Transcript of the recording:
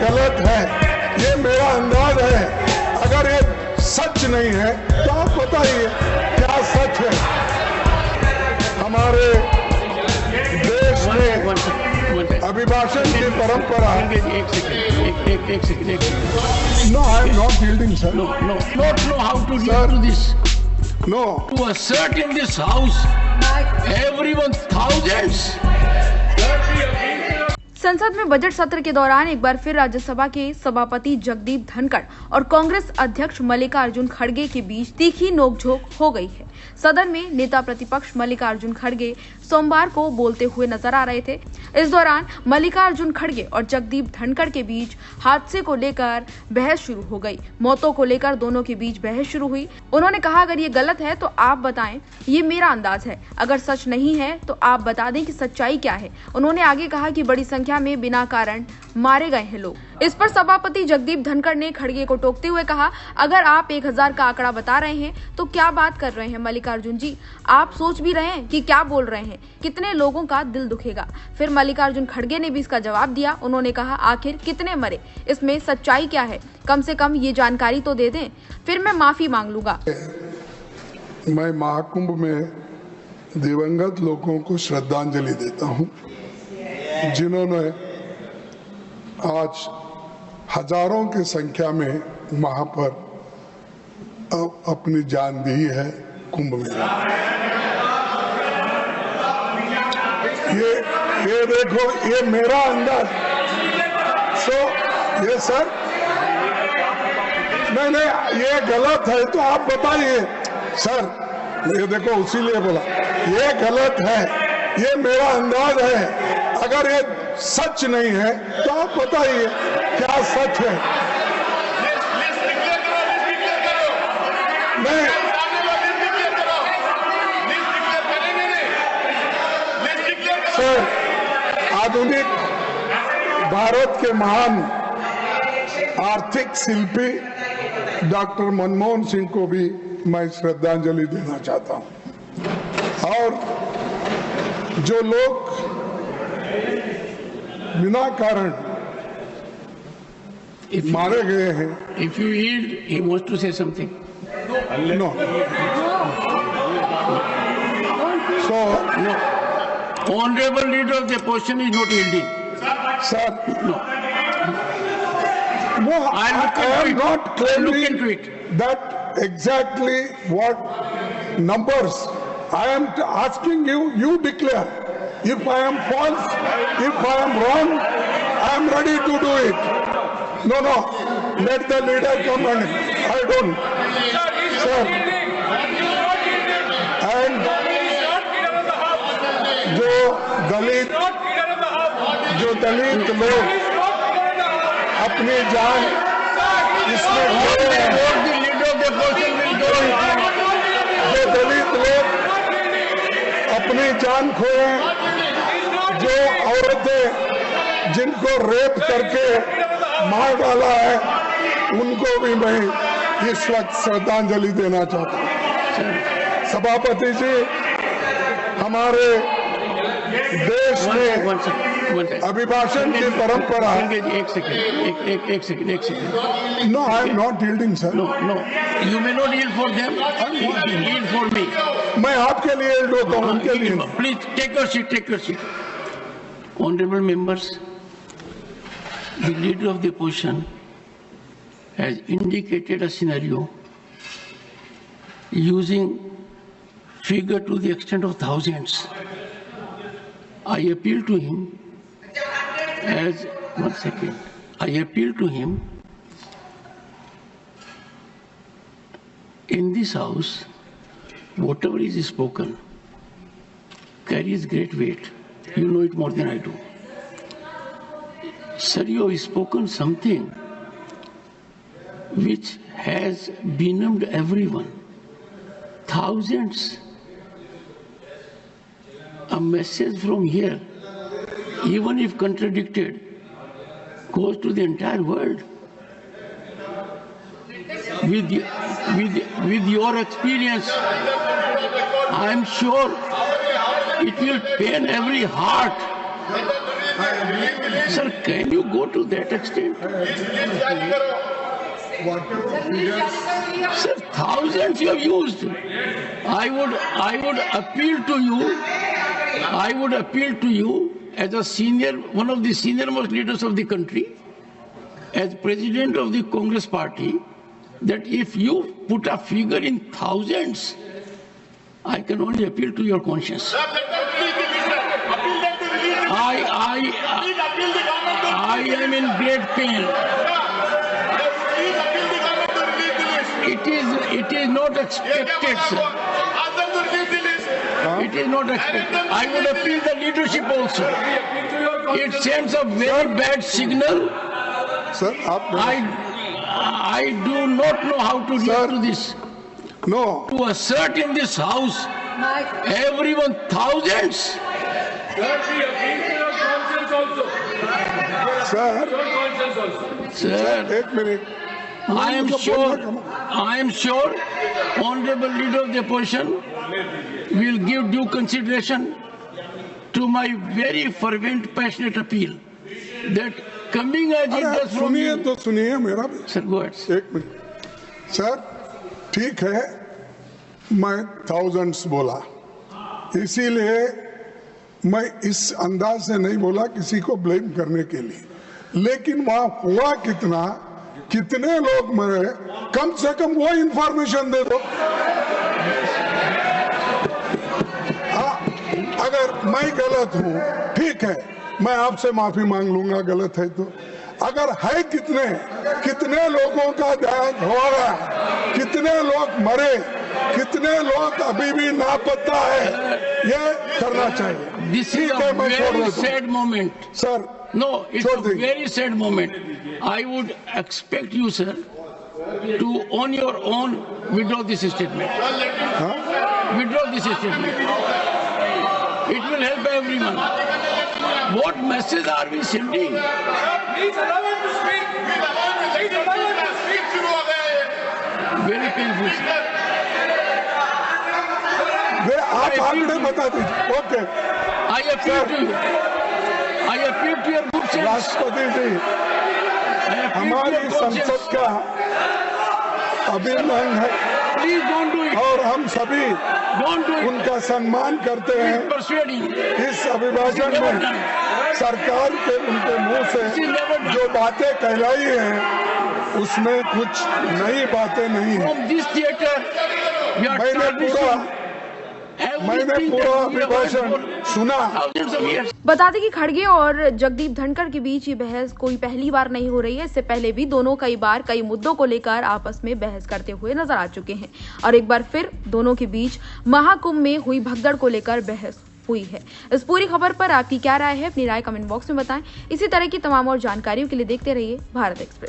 गलत है, ये मेरा अंदाज है। अगर ये सच नहीं है तो आप बताइए क्या सच है। हमारे देश में अभिभाषण की परंपरा। एक second. No, I am not yielding, sir. No, not know how to deal to this. No. To assert in this house, everyone, thousands. संसद में बजट सत्र के दौरान एक बार फिर राज्यसभा के सभापति जगदीप धनखड़ और कांग्रेस अध्यक्ष मल्लिकार्जुन खड़गे के बीच तीखी नोकझोंक हो गई है। सदन में नेता प्रतिपक्ष मल्लिकार्जुन खड़गे सोमवार को बोलते हुए नजर आ रहे थे। इस दौरान मल्लिकार्जुन खड़गे और जगदीप धनखड़ के बीच हादसे को लेकर बहस शुरू हो गई। मौतों को लेकर दोनों के बीच बहस शुरू हुई। उन्होंने कहा, अगर ये गलत है तो आप बताएं, ये मेरा अंदाज है। अगर सच नहीं है तो आप बता दें कि सच्चाई क्या है। उन्होंने आगे कहा कि बड़ी संख्या में बिना कारण मारे गए हैं लोग। इस पर सभापति जगदीप धनखड़ ने खड़गे को टोकते हुए कहा, अगर आप 1000 का आंकड़ा बता रहे हैं तो क्या बात कर रहे हैं मल्लिकार्जुन जी? आप सोच भी रहे हैं कि क्या बोल रहे हैं? कितने लोगों का दिल दुखेगा। फिर मल्लिकार्जुन खड़गे ने भी इसका जवाब दिया। उन्होंने कहा, आखिर कितने मरे, इसमें सच्चाई क्या है? कम से कम ये जानकारी तो दे दें, फिर मैं माफी मांग लूंगा। मैं महाकुंभ में दिवंगत लोगों को श्रद्धांजलि देता हूं, जिन्होंने आज हजारों की संख्या में वहां पर अपनी जान दी है कुंभ मेला। ये देखो, ये मेरा अंदाज। ये सर, नहीं, ये गलत है तो आप बताइए सर। ये देखो, उसीलिए बोला ये गलत है, ये मेरा अंदाज है। अगर ये सच नहीं है तो आप बताइए क्या सच है। मैं सर, आधुनिक भारत के महान आर्थिक शिल्पी डॉक्टर मनमोहन सिंह को भी मैं श्रद्धांजलि देना चाहता हूं। और जो लोग बिना कारण मारे गए हैं। If you yield, he wants to say something. No. So, no. Honorable leader of the opposition is not yielding. Sir, no. No, I am not claiming it. that exactly what numbers. I am asking you, you declare. If I am false, if I am wrong, I am ready to do it. No, let the leader come and I don't. Sir, and जो दलित लोग अपनी जान इसमें खोए हैं, जो दलित लोग अपनी जान खोए हैं, जो औरतें जिनको रेप करके मार डाला है, उनको भी मैं इस वक्त श्रद्धांजलि देना चाहता हूँ। सभापति जी, हमारे देश में अभिभाषण की परंपरा। एक second. No, I am not yielding, sir. No. You may not yield for them. Yield for me. मैं आपके लिए yield होता हूँ, उनके लिए। Please take your seat. Honorable members, the leader of the opposition has indicated a scenario using figure to the extent of thousands. I appeal to him in this house, whatever is spoken carries great weight. You know it more than I do. Sir, you have spoken something which has benumbed everyone. Thousands. A message from here, even if contradicted, goes to the entire world. With your experience, I am sure it will pain every heart. Sir, can you go to that extent? Sir, thousands you have used. I would appeal to you. I would appeal to you as a senior, one of the senior most leaders of the country, as president of the Congress party, that if you put a figure in thousands, I can only appeal to your conscience. I am in great pain. It is not expected, sir. It is not expected. I would appeal the leadership also. It sends a very bad signal. Sir, I do not know how to react to this. No. To assert in this house, everyone, thousands. Sir, Sir, एक minute. I am sure, Honorable Leader of the Opposition will give due consideration to my very fervent, passionate appeal that coming as it does from सुनिए you. तो सुनिए मेरा भी. Sir, go ahead. एक minute. Sir, ठीक है, मैं thousands बोला, इसीलिए मैं इस अंदाज से नहीं बोला किसी को ब्लेम करने के लिए, लेकिन वहां हुआ कितना, कितने लोग मरे, कम से कम वो इंफॉर्मेशन दे दो. हाँ, अगर मैं गलत हूं, ठीक है, मैं आपसे माफी मांग लूंगा गलत है तो. अगर है कितने लोगों का देहांत हुआ है, कितने लोग मरे, कितने लोग अभी भी लापता है, ये करना चाहिए. This is a very sad moment. Sir, No, it's a very sad moment. I would expect you, sir, to on your own withdraw this statement. Withdraw this statement. It will help everyone. What message are we sending? Very painful, sir. आप आंकड़े बता दीजिए. Okay. I appeal to you. I appeal to your good sense. राष्ट्रपति जी, हमारी संसद का अभिनंदन है. Please don't do it. और हम सभी Don't do it. उनका सम्मान करते हैं. Persuading. इस अभिभाषण में सरकार के उनके मुंह से जो बातें कहलाई हैं, उसमें कुछ नई बातें नहीं है. From this theater, we are मैंने पूरा अभिभाषण सुना. बता दें कि खड़गे और जगदीप धनखड़ के बीच ये बहस कोई पहली बार नहीं हो रही है. इससे पहले भी दोनों कई बार कई मुद्दों को लेकर आपस में बहस करते हुए नजर आ चुके हैं और एक बार फिर दोनों के बीच महाकुंभ में हुई भगदड़ को लेकर बहस हुई है. इस पूरी खबर पर आपकी क्या राय है, अपनी राय कमेंट बॉक्स में बताएं. इसी तरह की तमाम और जानकारियों के लिए देखते रहिए भारत एक्सप्रेस.